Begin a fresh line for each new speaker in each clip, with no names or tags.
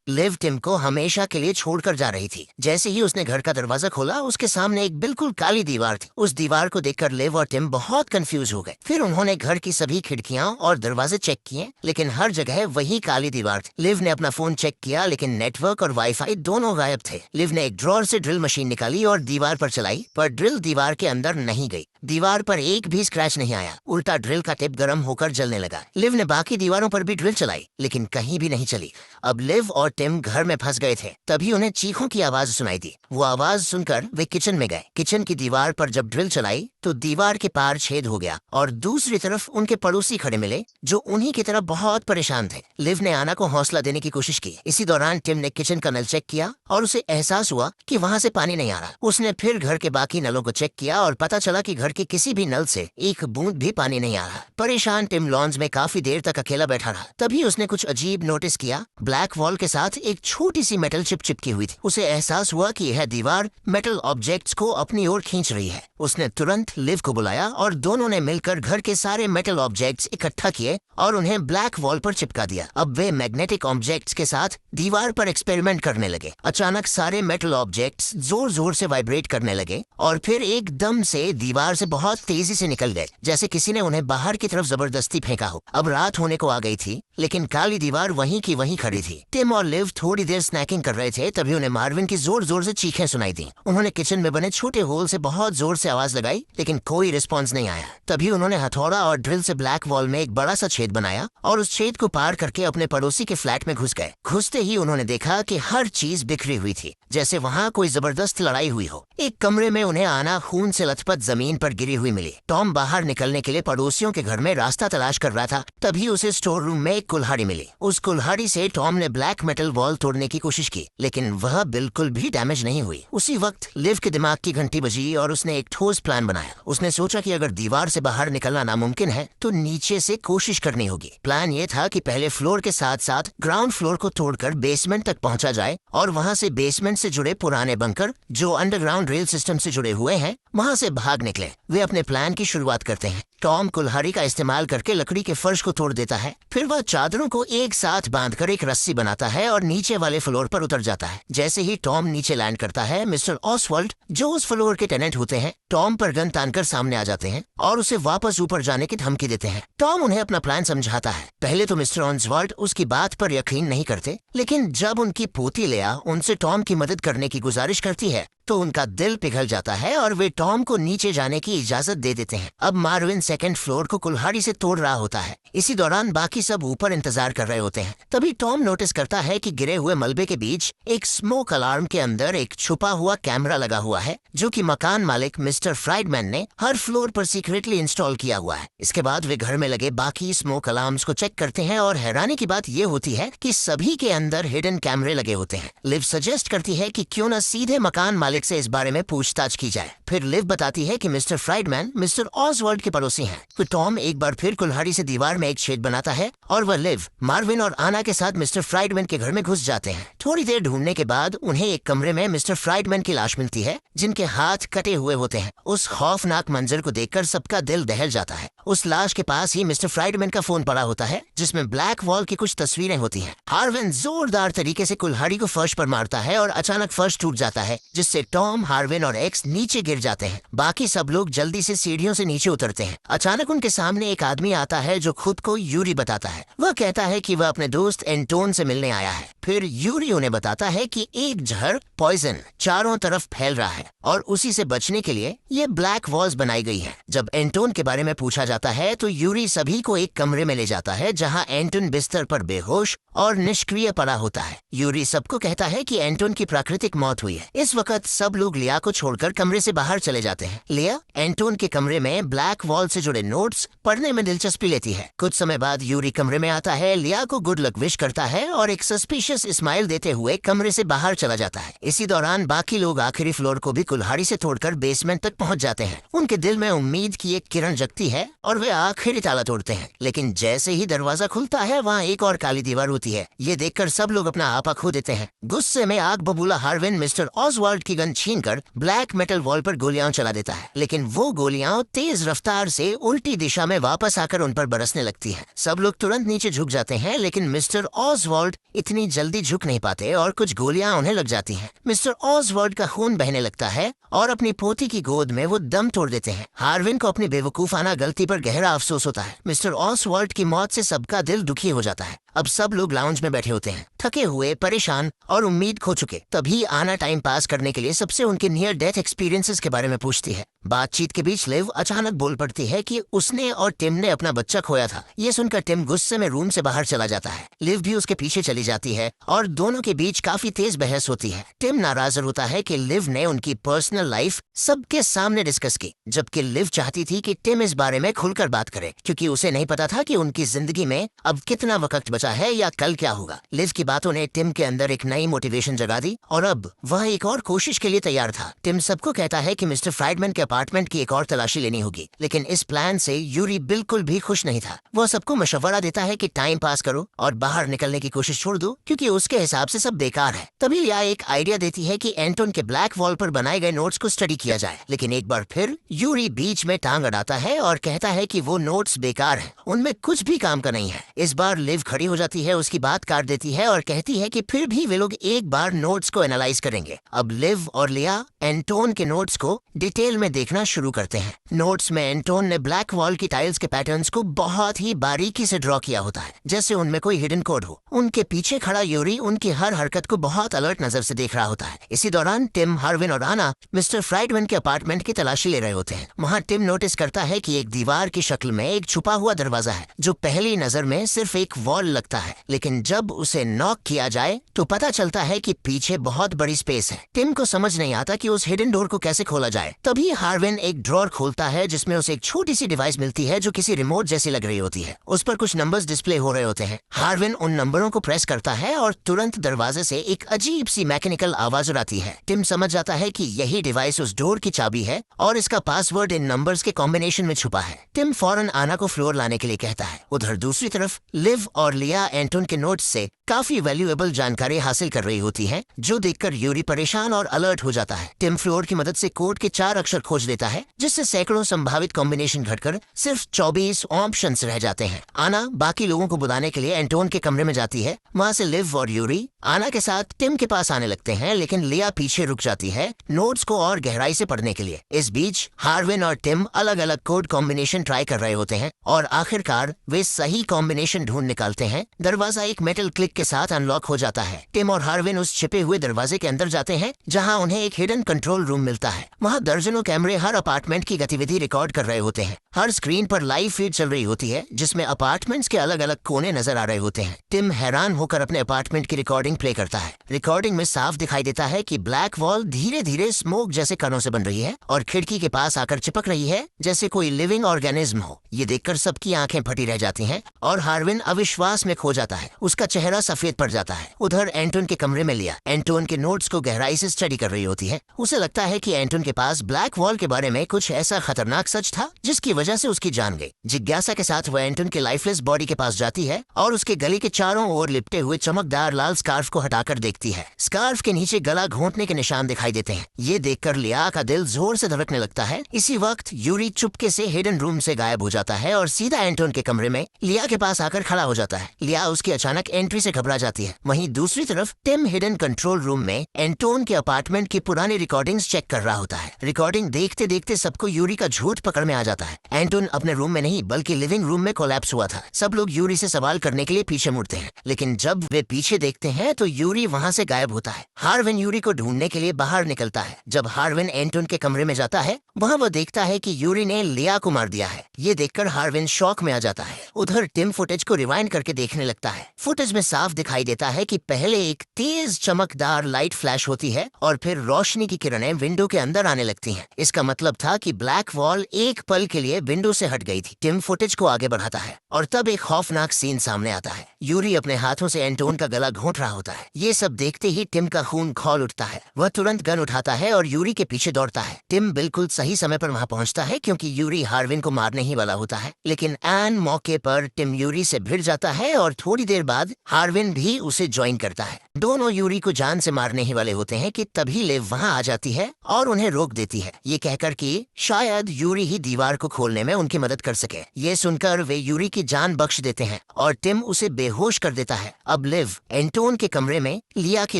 Live Tim को हमेशा के लिए छोड़कर जा रही थी। जैसे ही उसने घर का दरवाजा खोला, उसके सामने एक बिल्कुल काली दीवार थी। उस दीवार को देखकर लिव और टिम बहुत कंफ्यूज हो गए। फिर उन्होंने घर की सभी खिड़कियां और दरवाजे चेक किए, लेकिन हर जगह वही काली दीवार थी। लिव ने अपना फोन चेक किया, लेकिन नेटवर्क और वाईफाई दोनों गायब थे। लिव ने एक ड्रॉर से ड्रिल मशीन निकाली और दीवार पर चलाई, पर ड्रिल दीवार के अंदर नहीं गई। दीवार पर एक भी स्क्रैच नहीं आया, उल्टा ड्रिल का टिप गर्म होकर जलने लगा। लिव ने बाकी दीवारों पर भी ड्रिल चलाई, लेकिन कहीं भी नहीं चली। अब लिव और टिम घर में फंस गए थे। तभी उन्हें चीखों की आवाज सुनाई दी। वो आवाज सुनकर वे किचन में गए। किचन की दीवार पर जब ड्रिल चलाई तो दीवार के पार छेद हो गया और दूसरी तरफ उनके पड़ोसी खड़े मिले, जो उन्हीं की तरह बहुत परेशान थे। लिव ने आना को हौसला देने की कोशिश की। इसी दौरान टिम ने किचन का नल चेक किया और उसे एहसास हुआ कि वहाँ से पानी नहीं आ रहा। उसने फिर घर के बाकी नलों को चेक किया और पता चला कि घर के किसी भी नल से एक बूंद भी पानी नहीं आ रहा। परेशान टिम लॉन्ज में काफी देर तक अकेला बैठा रहा। तभी उसने कुछ अजीब नोटिस किया। ब्लैक वॉल के साथ एक छोटी सी मेटल चिप चिपकी हुई थी। उसे एहसास हुआ कि यह दीवार मेटल ऑब्जेक्ट्स को अपनी ओर खींच रही है। उसने तुरंत लिव को बुलाया और दोनों ने मिलकर घर के सारे मेटल ऑब्जेक्ट्स इकट्ठा किए और उन्हें ब्लैक वॉल पर चिपका दिया। अब वे मैग्नेटिक ऑब्जेक्ट्स के साथ दीवार पर एक्सपेरिमेंट करने लगे। अचानक सारे मेटल ऑब्जेक्ट्स जोर जोर से वाइब्रेट करने लगे और फिर एकदम से दीवार से बहुत तेजी से निकल गए, जैसे किसी ने उन्हें बाहर की तरफ जबरदस्ती फेंका हो। अब रात होने को आ गई थी, लेकिन काली दीवार वहीं की वहीं खड़ी थी। टिम और लिव थोड़ी देर स्नैकिंग कर रहे थे, तभी उन्हें मार्विन की जोर जोर से चीखें सुनाई दी। उन्होंने किचन में बने छोटे होल से बहुत जोर से आवाज लगाई, लेकिन कोई रिस्पॉन्स नहीं आया। तभी उन्होंने हथौड़ा और ड्रिल से ब्लैक वॉल में एक बड़ा सा छेद बनाया और उस छेद को पार करके अपने पड़ोसी के फ्लैट में घुस गए। घुसते ही उन्होंने देखा कि हर चीज बिखरी हुई थी, जैसे वहाँ कोई जबरदस्त लड़ाई हुई हो। एक कमरे में उन्हें आना खून से लथपथ जमीन पर गिरी हुई मिली। टॉम बाहर निकलने के लिए पड़ोसियों के घर में रास्ता तलाश कर रहा था। तभी उसे स्टोर रूम में एक कुल्हाड़ी मिली। उस कुल्हाड़ी से टॉम ने ब्लैक मेटल वॉल तोड़ने की कोशिश की, लेकिन वह बिल्कुल भी डैमेज नहीं हुई। उसी वक्त लिव के दिमाग की घंटी बजी और उसने एक ठोस प्लान बनाया। उसने सोचा कि अगर दीवार से बाहर निकलना नामुमकिन है तो नीचे से कोशिश करनी होगी। प्लान ये था कि पहले फ्लोर के साथ साथ ग्राउंड फ्लोर को तोड़कर बेसमेंट तक पहुंचा जाए और वहां से बेसमेंट से जुड़े पुराने बंकर, जो अंडरग्राउंड रेल सिस्टम से जुड़े हुए हैं, वहां से भाग निकले। वे अपने प्लान की शुरुआत करते हैं। टॉम कुल्हाड़ी का इस्तेमाल करके लकड़ी के फर्श को तोड़ देता है। फिर वह चादरों को एक साथ बांधकर एक रस्सी बनाता है और नीचे वाले फ्लोर पर उतर जाता है। जैसे ही टॉम नीचे लैंड करता है, मिस्टर ऑसवाल्ड, जो उस फ्लोर के टेनेंट होते हैं, टॉम पर गन तानकर सामने आ जाते हैं और उसे वापस ऊपर जाने की धमकी देते हैं। टॉम उन्हें अपना प्लान समझाता है। पहले तो मिस्टर ऑसवाल्ड उसकी बात पर यकीन नहीं करते, लेकिन जब उनकी पोती लेया उनसे टॉम की मदद करने की गुजारिश करती है तो उनका दिल पिघल जाता है और वे टॉम को नीचे जाने की इजाजत दे देते हैं। अब मार्विन सेकंड फ्लोर को कुल्हाड़ी से तोड़ रहा होता है। इसी दौरान बाकी सब ऊपर इंतजार कर रहे होते हैं। तभी टॉम नोटिस करता है कि गिरे हुए मलबे के बीच एक स्मोक अलार्म के अंदर एक छुपा हुआ कैमरा लगा हुआ है, जो कि मकान मालिक मिस्टर फ्राइडमैन ने हर फ्लोर पर सीक्रेटली इंस्टॉल किया हुआ है। इसके बाद वे घर में लगे बाकी स्मोक अलार्म्स को चेक करते हैं और हैरानी की बात ये होती है कि सभी के अंदर हिडन कैमरे लगे होते हैं। लिव सजेस्ट करती है कि क्यों न सीधे मकान मालिक से इस बारे में पूछताछ की जाए। फिर लिव बताती है कि मिस्टर फ्राइडमैन मिस्टर ऑसवाल्ड के पड़ोसी हैं। तो टॉम एक बार फिर कुल्हाड़ी से दीवार में एक छेद बनाता है और वह लिव, मार्विन और आना के साथ मिस्टर फ्राइडमैन के घर में घुस जाते हैं। थोड़ी देर ढूंढने के बाद उन्हें एक कमरे में मिस्टर फ्राइडमैन की लाश मिलती है, जिनके हाथ कटे हुए होते हैं। उस खौफनाक मंजर को देखकर सबका दिल दहल जाता है। उस लाश के पास ही मिस्टर फ्राइडमैन का फोन पड़ा होता है, जिसमें ब्लैक वॉल की कुछ तस्वीरें होती हैं। हार्विन जोरदार तरीके से कुल्हाड़ी को फर्श पर मारता है और अचानक फर्श टूट जाता है, जिससे टॉम, हार्विन और एक्स नीचे गिर जाते हैं। बाकी सब लोग जल्दी से सीढ़ियों से नीचे उतरते हैं। अचानक उनके सामने एक आदमी आता है जो खुद को यूरी बताता है। वह कहता है कि वह अपने दोस्त एंटोन से मिलने आया है। फिर यूरी उन्हें बताता है कि एक जहर पॉइजन चारों तरफ फैल रहा है और उसी से बचने के लिए ये ब्लैक वॉल्स बनाई गई हैं। जब एंटोन के बारे में पूछा जाता है तो यूरी सभी को एक कमरे में ले जाता है, जहां एंटोन बिस्तर पर बेहोश और निष्क्रिय पड़ा होता है। यूरी सबको कहता है कि एंटोन की प्राकृतिक मौत हुई है। इस वक्त सब लोग लिया को छोड़कर कमरे से बाहर चले जाते हैं। लिया एंटोन के कमरे में ब्लैक वॉल से जुड़े नोट्स पढ़ने में दिलचस्पी लेती है। कुछ समय बाद यूरी कमरे में आता है, लिया को गुड लक विश करता है और एक सस्पिशियस स्माइल देते हुए कमरे से बाहर चला जाता है। इसी दौरान बाकी लोग आखिरी फ्लोर को भी कुल्हाड़ी से तोड़कर बेसमेंट तक पहुंच जाते हैं। उनके दिल में उम्मीद की एक किरण जगती है और वे आखिरी ताला तोड़ते हैं, लेकिन जैसे ही दरवाजा खुलता है वहाँ एक और काली दीवार होती है। ये देखकर सब लोग अपना आपा खो देते हैं। गुस्से में आग बबूला हार्विन मिस्टर ऑसवाल्ड की गन छीनकर ब्लैक मेटल वॉल पर गोलियां चला देता है, लेकिन वो गोलियां तेज रफ्तार से उल्टी दिशा में वापस आकर उन पर बरसने लगती हैं। सब लोग तुरंत नीचे झुक जाते हैं, लेकिन मिस्टर ऑसवाल्ड इतनी जल्दी झुक नहीं पाते और कुछ गोलियां उन्हें लग जाती हैं। मिस्टर ऑसवाल्ड का खून बहने लगता है और अपनी पोती की गोद में वो दम तोड़ देते हैं। हार्विन को अपनी बेवकूफाना गलती पर गहरा अफसोस होता है। मिस्टर ऑसवाल्ड की मौत से सबका दिल दुखी हो जाता है। अब सब लोग लाउंज में बैठे होते हैं, थके हुए, परेशान और उम्मीद खो चुके। तभी आना टाइम पास करने के लिए सबसे उनके नियर डेथ एक्सपीरियंसेस के बारे में पूछती है। बातचीत के बीच लिव अचानक बोल पड़ती है कि उसने और टिम ने अपना बच्चा खोया था। ये सुनकर टिम गुस्से में रूम से बाहर चला जाता है। लिव भी उसके पीछे चली जाती है और दोनों के बीच काफी तेज बहस होती है। टिम नाराज होता है कि लिव ने उनकी पर्सनल लाइफ सबके सामने डिस्कस की, जबकि लिव चाहती थी कि टिम इस बारे में खुलकर बात करे, क्योंकि उसे नहीं पता था कि उनकी जिंदगी में अब कितना वक्त बचा है या कल क्या होगा। लिव की बातों ने टिम के अंदर एक नई मोटिवेशन जगा दी और अब वह एक और कोशिश के लिए तैयार था। टिम सबको कहता है कि मिस्टर फ्राइडमैन के अपार्टमेंट की एक और तलाशी लेनी होगी, लेकिन इस प्लान से यूरी बिल्कुल भी खुश नहीं था। वह सबको मशवरा देता है कि टाइम पास करो और बाहर निकलने की कोशिश छोड़ दो, क्योंकि उसके हिसाब से सब बेकार है। तभी लिया एक आइडिया देती है कि एंटोन के ब्लैक वॉल पर बनाए गए नोट्स को स्टडी किया जाए, लेकिन एक बार फिर यूरी बीच में टांग अड़ाता है और कहता है कि वो नोट्स बेकार हैं, उनमें कुछ भी काम का नहीं है। इस बार लिव खड़ी हो जाती है, उसकी बात काट देती है और कहती है कि फिर भी वे लोग एक बार नोट्स को एनालाइज करेंगे। अब लिव और लिया एंटोन के नोट्स को डिटेल में देखना शुरू करते हैं। नोट्स में एंटोन ने ब्लैक वॉल की टाइल्स के पैटर्न्स को बहुत ही बारीकी से ड्रॉ किया होता है, जैसे उनमें कोई हिडन कोड हो। उनके पीछे खड़ा यूरी उनकी हर हरकत को बहुत अलर्ट नजर से देख रहा होता है। इसी दौरान टिम, हार्विन और आना मिस्टर फ्राइडमैन के अपार्टमेंट की तलाशी ले रहे होते हैं। वहाँ टिम नोटिस करता है कि एक दीवार की शक्ल में एक छुपा हुआ दरवाजा है, जो पहली नजर में सिर्फ एक वॉल लगता है, लेकिन जब उसे नॉक किया जाए तो पता चलता है कि पीछे बहुत बड़ी स्पेस है। टिम को समझ नहीं आता कि उस हिडन डोर को कैसे खोला जाए। तभी हार्विन एक ड्रॉर खोलता है, जिसमें उसे एक छोटी सी डिवाइस मिलती है जो किसी रिमोट जैसी लग रही होती है। उस पर कुछ नंबर्स डिस्प्ले हो रहे होते हैं। हार्विन उन नंबरों को प्रेस करता है और तुरंत दरवाजे से एक अजीब सी मैकेनिकल आवाज आती है। टिम समझ जाता है कि यही डिवाइस उस डोर की चाबी है और इसका पासवर्ड इन नंबर्स के कॉम्बिनेशन में छुपा है। टिम फौरन आना को फ्लोर लाने के लिए कहता है। उधर दूसरी तरफ लिव और लिया एंटोन के नोट्स से काफी वैल्यूएबल जानकारी हासिल कर रही होती है, जो देखकर यूरी परेशान और अलर्ट हो जाता है। टिम फ्लोर की मदद से कोड के 4 अक्षर खोज लेता है, जिससे सैकड़ों संभावित कॉम्बिनेशन घटकर सिर्फ 24 ऑप्शंस रह जाते हैं। आना बाकी लोगों को बुलाने के लिए एंटोन के कमरे में जाती है। वहाँ से लिव और यूरी आना के साथ टिम के पास आने लगते हैं, लेकिन लिया पीछे रुक जाती है नोट्स को और गहराई से पढ़ने के लिए। इस बीच हार्विन और टिम अलग अलग कोड कॉम्बिनेशन ट्राई कर रहे होते हैं और आखिरकार वे सही कॉम्बिनेशन ढूंढ निकालते हैं। दरवाजा एक मेटल क्लिक के साथ अनलॉक हो जाता है। टिम और हार्विन उस छिपे हुए दरवाजे के अंदर जाते हैं, जहां उन्हें एक हिडन कंट्रोल रूम मिलता है। वहां दर्जनों कैमरे हर अपार्टमेंट की गतिविधि रिकॉर्ड कर रहे होते हैं। हर स्क्रीन पर लाइव फीड चल रही होती है, जिसमें अपार्टमेंट्स के अलग अलग कोने नजर आ रहे होते हैं। टिम हैरान होकर अपने अपार्टमेंट की रिकॉर्डिंग प्ले करता है। रिकॉर्डिंग में साफ दिखाई देता है कि ब्लैक वॉल धीरे धीरे स्मोक जैसे कणों से बन रही है और खिड़की के पास आकर चिपक रही है, जैसे कोई लिविंग ऑर्गेनिज्म हो। ये देखकर सबकी आंखें फटी रह जाती हैं और हार्विन अविश्वास में खो जाता है। उसका चेहरा सफेद पड़ जाता है। उधर एंटोन के कमरे में लिया एंटोन के नोट्स को गहराई से स्टडी कर रही होती है। उसे लगता है कि एंटोन के पास ब्लैक वॉल के बारे में कुछ ऐसा खतरनाक सच था जिसकी वजह से उसकी जान गई। जिज्ञासा के साथ वह एंटोन के लाइफलेस बॉडी के पास जाती है और उसके गले के चारों ओर लिपटे हुए चमकदार लाल स्कार्फ को हटाकर देखती है। स्कार्फ के नीचे गला घोंटने के निशान दिखाई देते हैं। ये देखकर लिया का दिल जोर से धड़कने लगता है। इसी वक्त यूरी चुपके से हिडन रूम से गायब हो जाता है और सीधा एंटोन के कमरे में लिया के पास आकर खड़ा हो जाता है। लिया उसकी अचानक एंट्री से घबरा जाती है। वहीं दूसरी तरफ टिम हिडन कंट्रोल रूम में एंटोन के अपार्टमेंट की पुरानी रिकॉर्डिंग्स चेक कर रहा होता है। रिकॉर्डिंग देखते देखते सबको यूरी का झूठ पकड़ में आ जाता है। एंटोन अपने रूम में नहीं बल्कि लिविंग रूम में कोलैप्स हुआ था। सब लोग यूरी से सवाल करने के लिए पीछे मुड़ते हैं, लेकिन जब वे पीछे देखते हैं तो यूरी वहाँ से गायब होता है। हार्विन यूरी को ढूंढने के लिए बाहर निकलता है। जब हार्विन एंटोन के कमरे में जाता है, वहाँ वह देखता है कि यूरी ने लिया को मार दिया है। ये देखकर हार्विन शॉक में आ जाता है। उधर टिम फुटेज को रिवाइंड करके देखने लगता है। फुटेज में साफ दिखाई देता है कि पहले एक तेज चमकदार लाइट फ्लैश होती है और फिर रोशनी की किरणें विंडो के अंदर आने लगती हैं। इसका मतलब था कि ब्लैक वॉल एक पल के लिए पहले विंडो से हट गई थी। टिम फुटेज को आगे बढ़ाता है और तब एक खौफनाक सीन सामने आता है। यूरी अपने हाथों से एंटोन का गला घोंट रहा होता है। ये सब देखते ही टिम का खून खौल उठता है। वह तुरंत गन उठाता है और यूरी के पीछे दौड़ता है। टिम बिल्कुल सही समय पर वहाँ पहुँचता है क्योंकि यूरी हार्विन को मारने ही वाला होता है, लेकिन एन मौके पर टिम यूरी से भिड़ जाता है और थोड़ी देर बाद हार्विन भी उसे ज्वाइन करता है। दोनों यूरी को जान से मारने ही वाले होते हैं कि तभी लिव वहाँ आ जाती है और उन्हें रोक देती है, ये कहकर कि शायद यूरी ही दीवार को खोलने में उनकी मदद कर सके। ये सुनकर वे यूरी की जान बख्श देते हैं और टिम उसे बेहोश कर देता है। अब लिव एंटोन के कमरे में लिया की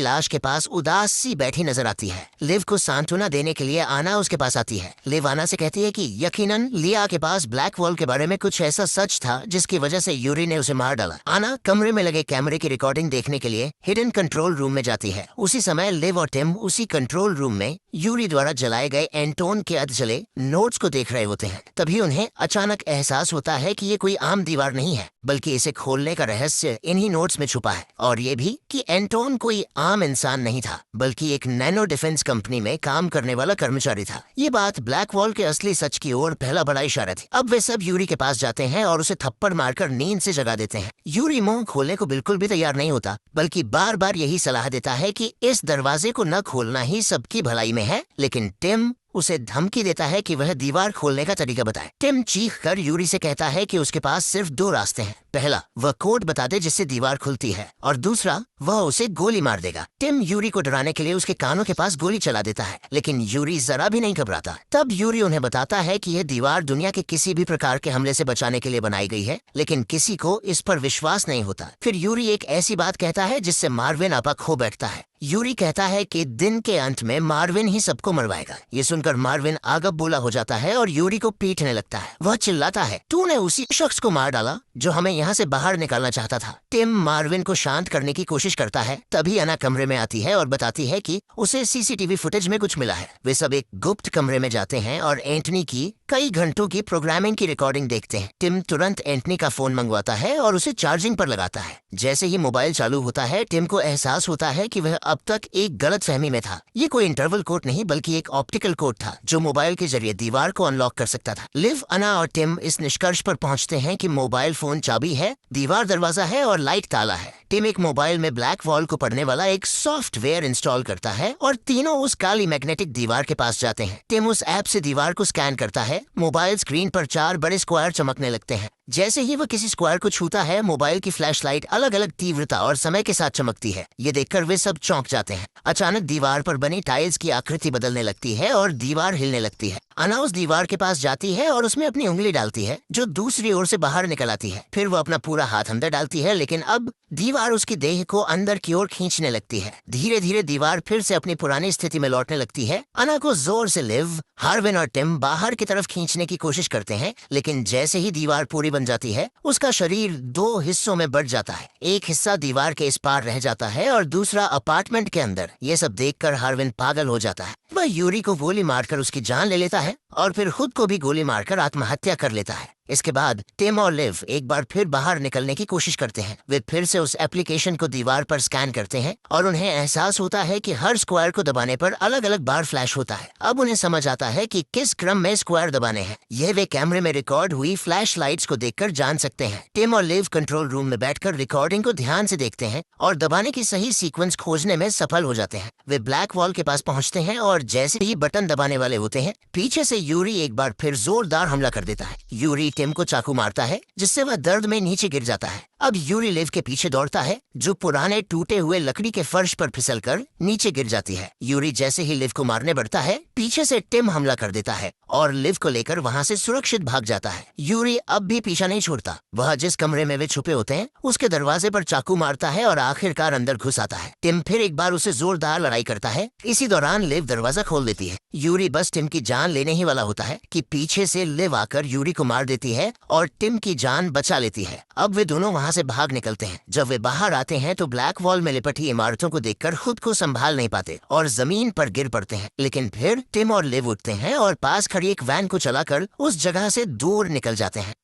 लाश के पास उदास सी बैठी नजर आती है। लिव को सांत्वना देने के लिए आना उसके पास आती है। लिव आना से कहती है कि यकीनन लिया के पास ब्लैक वॉल के बारे में कुछ ऐसा सच था जिसकी वजह से यूरी ने उसे मार डाला। आना कमरे में लगे कैमरे की रिकॉर्डिंग देखने के लिए हिडन कंट्रोल रूम में जाती है। उसी समय लिव और टिम उसी कंट्रोल रूम में यूरी द्वारा जलाए गए एंटोन के अधजले नोट्स को देख रहे होते हैं। तभी उन्हें अचानक एहसास होता है कि ये कोई आम दीवार नहीं है, बल्कि इसे खोलने का रहस्य इन्हीं नोट्स में छुपा है। और ये भी कि एंटोन कोई आम इंसान नहीं था, बल्कि एक नैनो डिफेंस कंपनी में काम करने वाला कर्मचारी था। ये बात ब्लैक वॉल के असली सच की ओर पहला बड़ा इशारा थी। अब वे सब यूरी के पास जाते हैं और उसे थप्पड़ मारकर नींद से जगा देते हैं। यूरी मुंह खोलने को बिल्कुल भी तैयार नहीं होता, बल्कि बार बार यही सलाह देता है कि इस दरवाजे को न खोलना ही सबकी भलाई में है, लेकिन टिम उसे धमकी देता है कि वह दीवार खोलने का तरीका बताए। टिम चीख कर यूरी से कहता है कि उसके पास सिर्फ दो रास्ते हैं। पहला, वह कोड बता दे जिससे दीवार खुलती है, और दूसरा, वह उसे गोली मार देगा। टिम यूरी को डराने के लिए उसके कानों के पास गोली चला देता है, लेकिन यूरी जरा भी नहीं घबराता। तब यूरी उन्हें बताता है कि यह दीवार दुनिया के किसी भी प्रकार के हमले से बचाने के लिए बनाई गई है, लेकिन किसी को इस पर विश्वास नहीं होता। फिर यूरी एक ऐसी बात कहता है जिससे मार्विन आपा खो बैठता है। यूरी कहता है कि दिन के अंत में मार्विन ही सबको मरवाएगा। ये सुनकर मार्विन आगब बोला हो जाता है और यूरी को पीटने लगता है। वह चिल्लाता है, तूने उसी शख्स को मार डाला जो हमें यहाँ से बाहर निकालना चाहता था। टिम मार्विन को शांत करने की कोशिश करता है। तभी अना कमरे में आती है और बताती है कि उसे सीसीटीवी फुटेज में कुछ मिला है। वे सब एक गुप्त कमरे में जाते हैं और एंटनी की कई घंटों की प्रोग्रामिंग की रिकॉर्डिंग देखते हैं। टिम तुरंत एंटनी का फोन मंगवाता है और उसे चार्जिंग पर लगाता है। जैसे ही मोबाइल चालू होता है, टिम को एहसास होता है कि वह अब तक एक गलत फहमी में था। ये कोई इंटरवल कोड नहीं, बल्कि एक ऑप्टिकल कोड था जो मोबाइल के जरिए दीवार को अनलॉक कर सकता था। लिव, अना और टिम इस निष्कर्ष पर पहुंचते हैं कि मोबाइल फोन चाबी है, दीवार दरवाजा है और लाइट ताला है। टिम एक मोबाइल में ब्लैक वॉल को पढ़ने वाला एक सॉफ्टवेयर इंस्टॉल करता है और तीनों उस काली मैग्नेटिक दीवार के पास जाते हैं। टिम उस ऐप से दीवार को स्कैन करता है। मोबाइल स्क्रीन पर 4 बड़े स्क्वायर चमकने लगते हैं। जैसे ही वह किसी स्क्वायर को छूता है, मोबाइल की फ्लैशलाइट अलग अलग तीव्रता और समय के साथ चमकती है। ये देखकर वे सब चौंक जाते हैं। अचानक दीवार पर बनी टाइल्स की आकृति बदलने लगती है और दीवार हिलने लगती है। अना उस दीवार के पास जाती है और उसमें अपनी उंगली डालती है, जो दूसरी ओर से बाहर निकल आती है। फिर वो अपना पूरा हाथ अंदर डालती है, लेकिन अब दीवार उसकी देह को अंदर की ओर खींचने लगती है। धीरे धीरे दीवार फिर से अपनी पुरानी स्थिति में लौटने लगती है। अना को जोर से लिव, हार्विन और टिम बाहर की तरफ खींचने की कोशिश करते हैं, लेकिन जैसे ही दीवार पूरी बन जाती है, उसका शरीर 2 हिस्सों में बढ़ जाता है। एक हिस्सा दीवार के इस पार रह जाता है और दूसरा अपार्टमेंट के अंदर। ये सब देखकर हार्विन पागल हो जाता है। वह यूरी को गोली मारकर उसकी जान ले लेता है और फिर खुद को भी गोली मारकर आत्महत्या कर लेता है। इसके बाद टिम और लिव एक बार फिर बाहर निकलने की कोशिश करते हैं। वे फिर से उस एप्लीकेशन को दीवार पर स्कैन करते हैं और उन्हें एहसास होता है कि हर स्क्वायर को दबाने पर अलग अलग बार फ्लैश होता है। अब उन्हें समझ आता है कि किस क्रम में स्क्वायर दबाने हैं। यह वे कैमरे में रिकॉर्ड हुई फ्लैश लाइट्स को देखकर जान सकते हैं। टिम और लिव कंट्रोल रूम में बैठकर रिकॉर्डिंग को ध्यान से देखते हैं और दबाने की सही सीक्वेंस खोजने में सफल हो जाते हैं। वे ब्लैक वॉल के पास पहुंचते हैं और जैसे ही बटन दबाने वाले होते हैं, पीछे से यूरी एक बार फिर जोरदार हमला कर देता है। यूरी टिम को चाकू मारता है, जिससे वह दर्द में नीचे गिर जाता है। अब यूरी लिव के पीछे दौड़ता है, जो पुराने टूटे हुए लकड़ी के फर्श पर फिसलकर नीचे गिर जाती है। यूरी जैसे ही लिव को मारने बढ़ता है, पीछे से टिम हमला कर देता है और लिव को लेकर वहां से सुरक्षित भाग जाता है। यूरी अब भी पीछा नहीं छोड़ता। वह जिस कमरे में वे छुपे होते हैं, उसके दरवाजे पर चाकू मारता है और आखिरकार अंदर घुस आता है। टिम फिर एक बार उसे जोरदार लड़ाई करता है। इसी दौरान लिव दरवाजा खोल देती है। यूरी बस टिम की जान लेने ही वाला होता है कि पीछे से लिव आकर यूरी को मार देती है और टिम की जान बचा लेती है। अब वे दोनों वहां से भाग निकलते हैं। जब वे बाहर आते हैं तो ब्लैक वॉल में लिपटी इमारतों को देखकर खुद को संभाल नहीं पाते और जमीन पर गिर पड़ते हैं। लेकिन फिर टिम और लिव उठते हैं और पास खड़ी एक वैन को चलाकर उस जगह से दूर निकल जाते हैं।